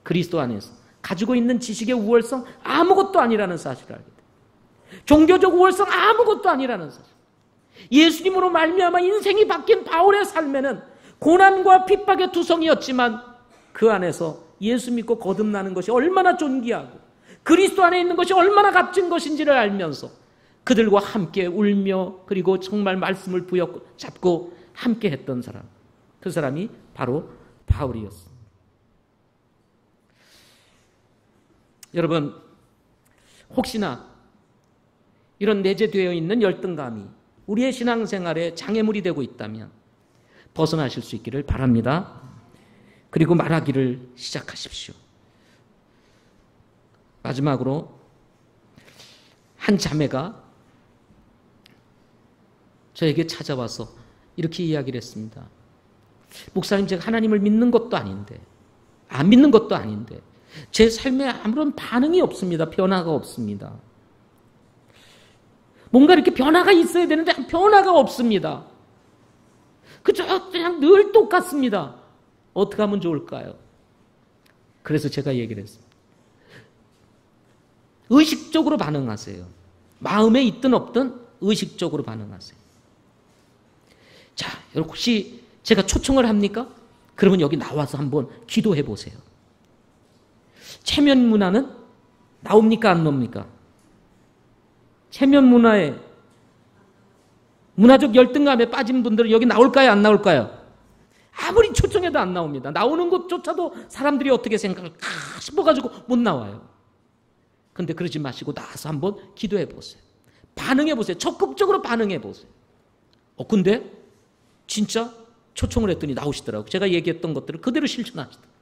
그리스도 안에서 가지고 있는 지식의 우월성 아무것도 아니라는 사실을 알게 됩니다. 종교적 우월성 아무것도 아니라는 사실. 예수님으로 말미암아 인생이 바뀐 바울의 삶에는 고난과 핍박의 투성이었지만 그 안에서 예수 믿고 거듭나는 것이 얼마나 존귀하고 그리스도 안에 있는 것이 얼마나 값진 것인지를 알면서 그들과 함께 울며 그리고 정말 말씀을 부여잡고 함께 했던 사람, 그 사람이 바로 바울이었습니다. 여러분, 혹시나 이런 내재되어 있는 열등감이 우리의 신앙생활에 장애물이 되고 있다면 벗어나실 수 있기를 바랍니다. 그리고 말하기를 시작하십시오. 마지막으로 한 자매가 저에게 찾아와서 이렇게 이야기를 했습니다. 목사님, 제가 하나님을 믿는 것도 아닌데, 안 믿는 것도 아닌데 제 삶에 아무런 반응이 없습니다. 변화가 없습니다. 뭔가 이렇게 변화가 있어야 되는데 변화가 없습니다. 그냥 늘 똑같습니다. 어떻게 하면 좋을까요? 그래서 제가 얘기를 했습니다. 의식적으로 반응하세요. 마음에 있든 없든 의식적으로 반응하세요. 자, 여러분, 혹시 제가 초청을 합니까? 그러면 여기 나와서 한번 기도해 보세요. 체면 문화는 나옵니까? 안 나옵니까? 체면 문화에 문화적 열등감에 빠진 분들은 여기 나올까요? 안 나올까요? 아무리 초청해도 안 나옵니다. 나오는 것조차도 사람들이 어떻게 생각할까 싶어가지고 못 나와요. 근데 그러지 마시고 나와서 한번 기도해 보세요. 반응해 보세요. 적극적으로 반응해 보세요. 근데 진짜 초청을 했더니 나오시더라고요. 제가 얘기했던 것들을 그대로 실천하시더라고요.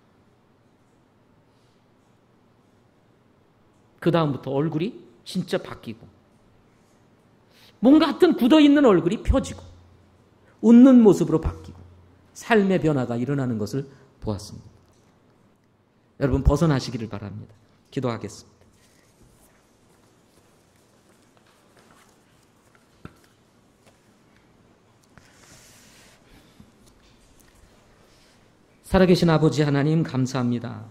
그 다음부터 얼굴이 진짜 바뀌고 뭔가 하여튼 굳어있는 얼굴이 펴지고 웃는 모습으로 바뀌고 삶의 변화가 일어나는 것을 보았습니다. 여러분 벗어나시기를 바랍니다. 기도하겠습니다. 살아계신 아버지 하나님 감사합니다.